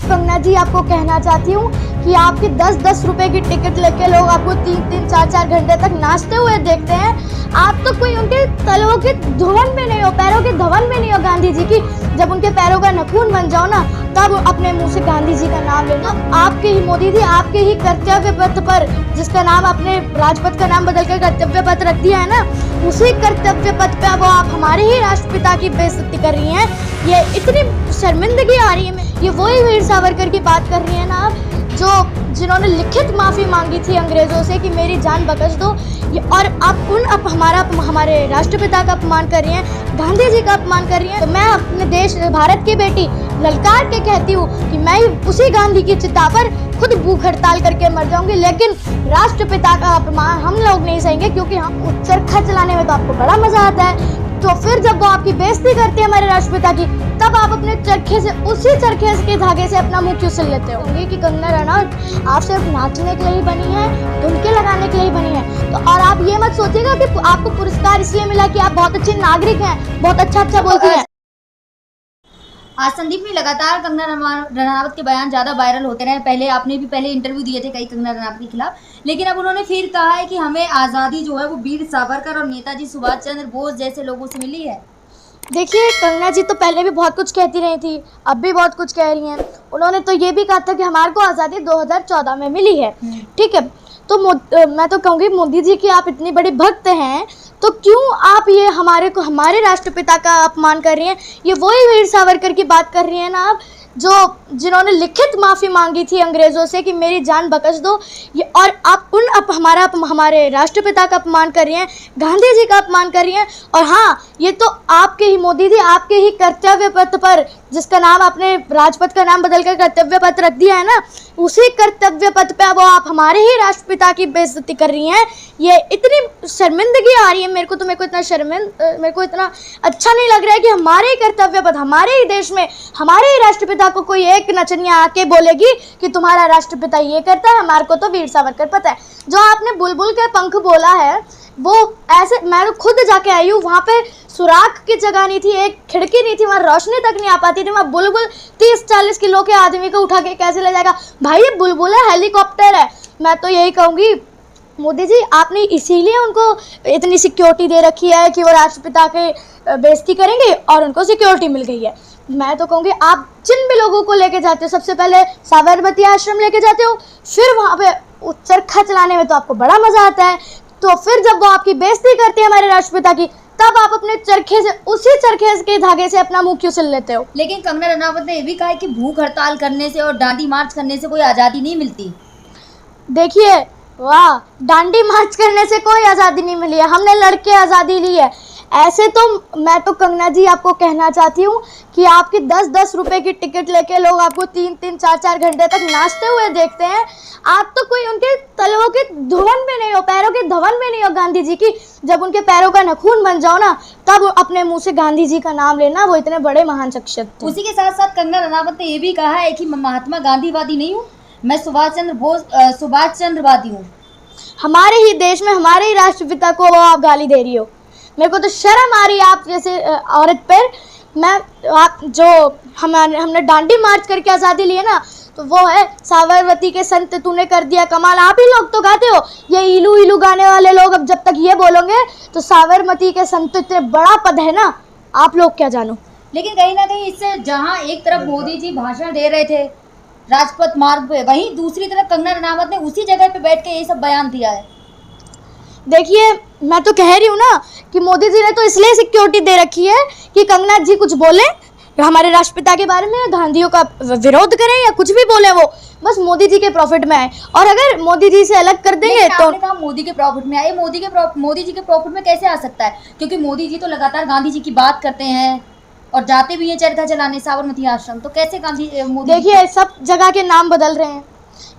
कंगना जी आपको कहना चाहती हूँ कि आपके 10-10 रुपए की टिकट लेके लोग आपको 3-3 4-4 घंटे तक नाचते हुए देखते हैं। आप तो कोई उनके तलवों के धुवन में नहीं हो, पैरों के धवन में नहीं हो गांधी जी की। जब उनके पैरों का नखून बन जाओ ना, तब अपने मुंह से गांधी जी का नाम लेना। आपके ही मोदी जी, आपके ही कर्तव्य पथ पर, जिसका नाम आपने राजपथ का नाम बदलकर कर्तव्य पथ रख दिया है ना, उसी कर्तव्य पथ पे अब आप हमारे ही राष्ट्रपिता की बेइज्जती कर रही हैं। ये इतनी शर्मिंदगी आ रही है। ये वही वीर सावरकर की बात कर रही है ना, जिन्होंने लिखित माफ़ी मांगी थी अंग्रेज़ों से कि मेरी जान बख्श दो। और आप हमारे राष्ट्रपिता का अपमान कर रही हैं, गांधी जी का अपमान कर रही हैं। तो मैं अपने देश भारत की बेटी ललकार के कहती हूँ कि मैं उसी गांधी की चिता पर खुद भूख हड़ताल करके मर जाऊंगी, लेकिन राष्ट्रपिता का अपमान हम लोग नहीं सहेंगे, क्योंकि हम चरखा चलाने में तो आपको बड़ा मजा आता है। तो फिर जब वो आपकी बेइज्जती करते हैं हमारे राष्ट्रपिता की, तब आप अपने चरखे से, उसी चरखे के धागे से अपना मुंह क्यों सिल लेते हो? कि कंगना रनौत आप सिर्फ नाचने के लिए ही बनी है, धुनके लगाने के लिए ही बनी है। तो और आप ये मत सोचिएगा कि आपको पुरस्कार इसलिए मिला कि आप बहुत अच्छे नागरिक हैं, बहुत अच्छा बोलती हैं। आज संदीप ने लगातार कंगना रनावत के बयान ज़्यादा वायरल होते रहे। पहले आपने भी पहले इंटरव्यू दिए थे कई कंगना रनावत के खिलाफ, लेकिन अब उन्होंने फिर कहा है कि हमें आज़ादी जो है वो वीर सावरकर और नेताजी सुभाष चंद्र बोस जैसे लोगों से मिली है। देखिए, कंगना जी तो पहले भी बहुत कुछ कहती रही थी, अब भी बहुत कुछ कह रही हैं। उन्होंने तो ये भी कहा था कि हमारे को आज़ादी 2014 में मिली है, ठीक है। तो मैं तो कहूँगी मोदी जी की आप इतनी बड़ी भक्त हैं, तो क्यों आप ये हमारे राष्ट्रपिता का अपमान कर रही हैं? ये वही वीर सावरकर की बात कर रही हैं ना आप, जिन्होंने लिखित माफ़ी मांगी थी अंग्रेज़ों से कि मेरी जान बख्श दो। और आप हमारे राष्ट्रपिता का अपमान कर रही हैं, गांधी जी का अपमान कर रही हैं। और हाँ, ये तो आपके ही मोदी जी, आपके ही कर्तव्य पथ पर, जिसका नाम आपने राजपथ का नाम बदलकर कर्तव्य पथ रख दिया है ना, उसी कर्तव्य पथ पे अब आप हमारे ही राष्ट्रपिता की बेइज्जती कर रही हैं। ये इतनी शर्मिंदगी आ रही है मेरे को इतना अच्छा नहीं लग रहा है कि हमारे ही कर्तव्य पथ, हमारे ही देश में, हमारे ही राष्ट्रपिता को कोई एक नचनिया आके बोलेगी कि तुम्हारा राष्ट्रपिता ये करता है, हमारे को तो वीर सावरकर पता है। जो आपने बुलबुल के पंख बोला है, वो ऐसे, मैं तो खुद जाके आई हूँ, वहाँ पे सुराख की जगह नहीं थी, एक खिड़की नहीं थी, वहाँ रोशनी तक नहीं आ पाती थी। वहाँ बुलबुल 30-40 किलो के आदमी को उठा के कैसे ले जाएगा? भाई ये बुलबुल है, हेलीकॉप्टर है। मैं तो यही कहूँगी मोदी जी, आपने इसीलिए उनको इतनी सिक्योरिटी दे रखी है कि वो राष्ट्रपिता के बेइज्जती करेंगे, और उनको सिक्योरिटी मिल गई है। मैं तो कहूँगी आप जिन भी लोगों को लेके जाते हो, सबसे पहले साबरमती आश्रम लेके जाते हो, फिर वहाँ पे चरखा चलाने में तो आपको बड़ा मज़ा आता है। तो फिर जब वो आपकी बेइज्जती करते हैं हमारे राष्ट्रपिता की, तब आप अपने चरखे से, उसी चरखे के धागे से अपना मुंह क्यों सिल लेते हो? लेकिन कंगना रनावत ने यह भी कहा है कि भूख हड़ताल करने से और डांडी मार्च करने से कोई आज़ादी नहीं मिलती। देखिए, वाह, डांडी मार्च करने से कोई आज़ादी नहीं मिली है, हमने लड़के आज़ादी ली है। ऐसे तो मैं तो कंगना जी आपको कहना चाहती हूँ कि आपकी 10-10 रुपए की टिकट लेके लोग आपको 3-3 4-4 घंटे तक नाचते हुए देखते हैं। आप तो कोई उनके तलवों के धुवन में नहीं हो, पैरों के धवन में नहीं हो गांधी जी की। जब उनके पैरों का नखून बन जाओ ना, तब अपने मुंह से गांधी जी का नाम लेना। वो इतने बड़े महान शख्सियत थे। उसी के साथ साथ कंगना रनावत ने यह भी कहा है कि मैं महात्मा गांधीवादी नहीं हूँ, मैं सुभाष चंद्रवादी हूँ। हमारे ही देश में, हमारे ही राष्ट्रपिता को वो आप गाली दे रही हो। मेरे को तो शर्म आ रही है आप जैसे औरत पर। हमने डांडी मार्च करके आज़ादी ली है ना, तो वो है साबरमती के संत तूने कर दिया कमाल। आप ही लोग तो गाते हो ये इलू इलू गाने वाले लोग। अब जब तक ये बोलोगे तो साबरमती के संत इतने बड़ा पद है ना, आप लोग क्या जानो। लेकिन कहीं ना कहीं इससे, जहाँ एक तरफ मोदी जी भाषण दे रहे थे राजपथ मार्ग पे, वहीं दूसरी तरफ कंगना रनावत ने उसी जगह पे बैठ के ये सब बयान दिया है। देखिए, मैं तो कह रही हूँ ना कि मोदी जी ने तो इसलिए सिक्योरिटी दे रखी है कि कंगना जी कुछ बोले हमारे राष्ट्रपिता के बारे में, गांधियों का विरोध करें या कुछ भी बोले, वो बस मोदी जी के प्रॉफिट में आए। और अगर मोदी जी से अलग कर देंगे तो आपने कहा मोदी के प्रॉफिट में आए, मोदी जी के प्रॉफिट में कैसे आ सकता है? क्योंकि मोदी जी तो लगातार गांधी जी की बात करते हैं और जाते भी हैं चरखा चलाने साबरमती आश्रम। तो कैसे मोदी? देखिए, सब जगह के नाम बदल रहे हैं,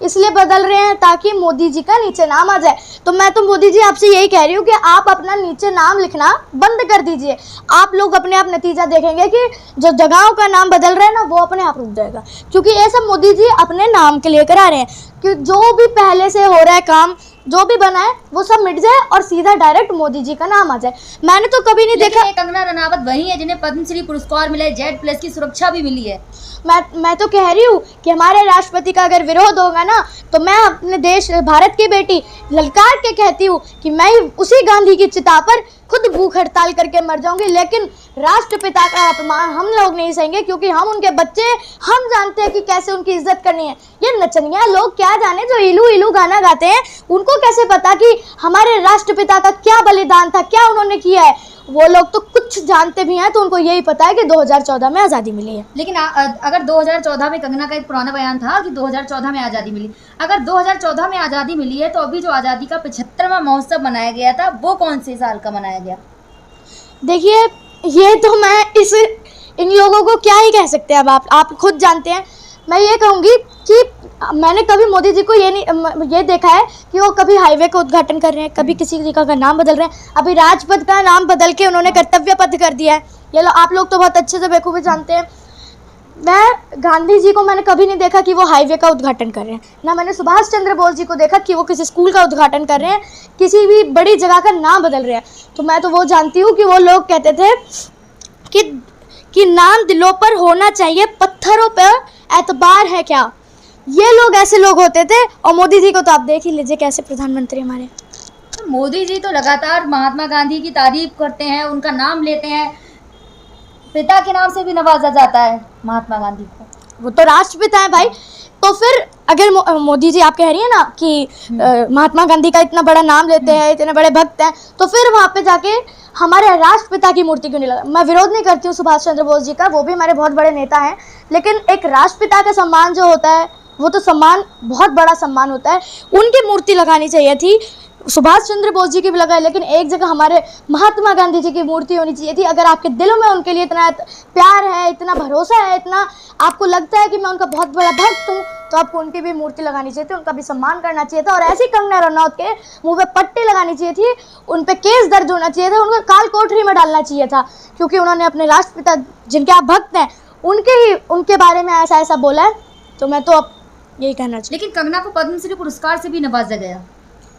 इसलिए बदल रहे हैं ताकि मोदी जी का नीचे नाम आ जाए। तो मैं तो मोदी जी आपसे यही कह रही हूँ कि आप अपना नीचे नाम लिखना बंद कर दीजिए। आप लोग अपने आप नतीजा देखेंगे कि जो जगहों का नाम बदल रहा है ना, वो अपने आप रुक जाएगा, क्योंकि ये सब मोदी जी अपने नाम के लिए करा रहे हैं। कि जो भी पहले से हो रहा है काम, जो भी बना है वो सब मिट जाए और सीधा डायरेक्ट मोदी जी का नाम आ जाए। मैंने तो कभी नहीं देखा। लेकिन कंगना रनावत वही है जिन्हें पद्मश्री पुरस्कार मिला है, Z+ की सुरक्षा भी मिली है। मैं तो कह रही हूँ कि हमारे राष्ट्रपति का अगर विरोध होगा ना तो मैं अपने देश भारत की बेटी ललकार के कहती हूँ कि मैं ही उसी गांधी की चिता पर खुद भूख हड़ताल करके मर जाऊंगी, लेकिन राष्ट्रपिता का अपमान हम लोग नहीं सहेंगे, क्योंकि हम उनके बच्चे, हम जानते हैं कि कैसे उनकी इज्जत करनी है। ये नचनिया लोग क्या जाने जो इलू इलू गाना गाते हैं, उनको कैसे पता कि हमारे राष्ट्रपिता का क्या बलिदान था, क्या उन्होंने किया है। वो लोग तो कुछ जानते भी हैं तो उनको यही पता है कि 2014 में आज़ादी मिली है। लेकिन अगर 2014 में, कंगना का एक पुराना बयान था कि 2014 में आज़ादी मिली, अगर 2014 में आज़ादी मिली है तो अभी जो आज़ादी का 75वां महोत्सव मनाया गया था वो कौन से साल का मनाया गया? देखिए, ये तो मैं इन लोगों को क्या ही कह सकते हैं। अब आप खुद जानते हैं। मैं ये कहूँगी कि मैंने कभी मोदी जी को ये देखा है कि वो कभी हाईवे का उद्घाटन कर रहे हैं, कभी किसी जगह का नाम बदल रहे हैं। अभी राजपथ का नाम बदल के उन्होंने कर्तव्य पथ कर दिया है। ये आप लोग तो बहुत अच्छे से बेखूबी जानते हैं। मैं गांधी जी को मैंने कभी नहीं देखा कि वो हाईवे का उद्घाटन कर रहे हैं, ना मैंने सुभाष चंद्र बोस जी को देखा कि वो किसी स्कूल का उद्घाटन कर रहे हैं, किसी भी बड़ी जगह का नाम बदल रहे हैं। तो मैं तो वो जानती हूँ कि वो लोग कहते थे कि नाम दिलों पर होना चाहिए, पत्थरों पर एतबार है क्या। ये लोग ऐसे लोग होते थे। और मोदी जी को तो आप देख ही लीजिए कैसे प्रधानमंत्री हमारे। मोदी जी तो लगातार महात्मा गांधी की तारीफ करते हैं, उनका नाम लेते हैं, पिता के नाम से भी नवाजा जाता है महात्मा गांधी को। वो तो राष्ट्रपिता है भाई। तो फिर अगर मोदी जी आप कह रही है ना कि महात्मा गांधी का इतना बड़ा नाम लेते हैं, इतने बड़े भक्त हैं, तो फिर वहाँ पे जाके हमारे राष्ट्रपिता की मूर्ति क्यों नहीं लगा। मैं विरोध नहीं करती हूँ सुभाष चंद्र बोस जी का, वो भी हमारे बहुत बड़े नेता हैं, लेकिन एक राष्ट्रपिता का सम्मान जो होता है वो तो सम्मान, बहुत बड़ा सम्मान होता है। उनकी मूर्ति लगानी चाहिए थी, सुभाष चंद्र बोस जी की भी लगाए, लेकिन एक जगह हमारे महात्मा गांधी जी की मूर्ति होनी चाहिए थी। अगर आपके दिलों में उनके लिए इतना प्यार है, इतना भरोसा है, इतना आपको लगता है कि मैं उनका बहुत बड़ा भक्त हूँ, तो आपको उनकी भी मूर्ति लगानी चाहिए थी, उनका भी सम्मान करना चाहिए था। और ऐसी कंगना रनौत के मुंह पे पट्टी लगानी चाहिए थी, उन पे केस दर्ज होना चाहिए था, उनको काल कोठरी में डालना चाहिए था, क्योंकि उन्होंने अपने राष्ट्रपिता जिनके आप भक्त हैं उनके बारे में ऐसा बोला है। तो मैं तो अब यही कहना चाहिए। लेकिन कंगना को पद्मश्री पुरस्कार से भी नवाजा गया।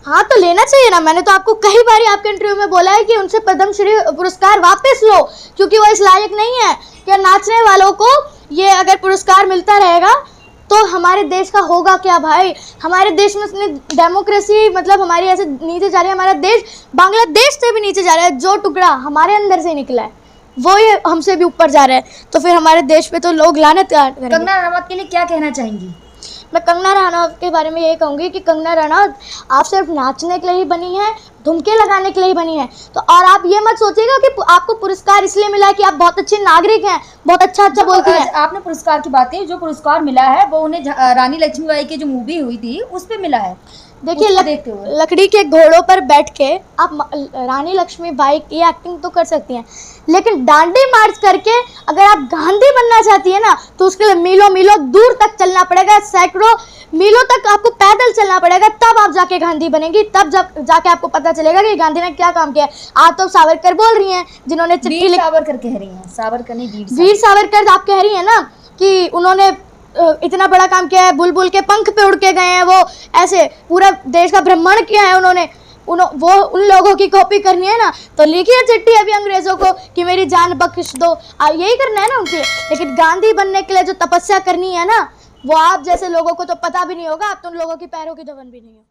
हाँ, तो लेना चाहिए ना। मैंने तो आपको कई बार आपके इंटरव्यू में बोला है कि उनसे पद्मश्री पुरस्कार वापस लो, क्योंकि वो इस लायक नहीं है। क्या नाचने वालों को ये अगर पुरस्कार मिलता रहेगा तो हमारे देश का होगा क्या भाई। हमारे देश में डेमोक्रेसी, मतलब हमारी ऐसे नीचे जा रही है, हमारा देश बांग्लादेश से भी नीचे जा रहा है। जो टुकड़ा हमारे अंदर से निकला है वो ये हमसे भी ऊपर जा रहा है, तो फिर हमारे देश पे तो लोग लानत करेंगे। कंगना रनावत के लिए क्या कहना चाहेंगी? मैं कंगना रनावत के बारे में यही कहूँगी कि कंगना रनावत आप सिर्फ नाचने के लिए ही बनी है, धुमके लगाने के लिए ही बनी है। तो और आप ये मत सोचिएगा कि आपको पुरस्कार इसलिए मिला है कि आप बहुत अच्छे नागरिक हैं, बहुत अच्छा बोलती हैं। आपने पुरस्कार की बात की, जो पुरस्कार मिला है वो उन्हें रानी लक्ष्मीबाई की जो मूवी हुई थी उस पर मिला है। देखिए, लकड़ी के घोड़ों पर बैठ के आप रानी लक्ष्मीबाई की एक्टिंग तो कर सकती हैं, लेकिन डांडी मार्च करके अगर आप गांधी बनना चाहती है ना तो उसके लिए मीलों मीलों दूर तक चलना पड़ेगा, सैकड़ों मीलों तक आपको पैदल चलना पड़ेगा, तब आप जाके गांधी बनेंगी। तब जब जाके आपको पता चलेगा कि गांधी ने क्या काम किया। आप तो सावरकर बोल रही हैं, जिन्होंने चिट्ठी लिखी। सावरकर कह रही हैं, सावरकर नहीं, वीर सावरकर आप कह रही हैं ना कि उन्होंने इतना बड़ा काम किया है, बुलबुल के पंख पे उड़ के गए हैं, वो ऐसे पूरा देश का भ्रमण किया है उन्होंने। वो उन लोगों की कॉपी करनी है ना तो लिखिए चिट्ठी अभी अंग्रेजों को कि मेरी जान बख्श दो। यही करना है ना उनके। लेकिन गांधी बनने के लिए जो तपस्या करनी है ना, वो आप जैसे लोगों को तो पता भी नहीं होगा। आप तो उन लोगों की पैरों की धवन भी नहीं हो।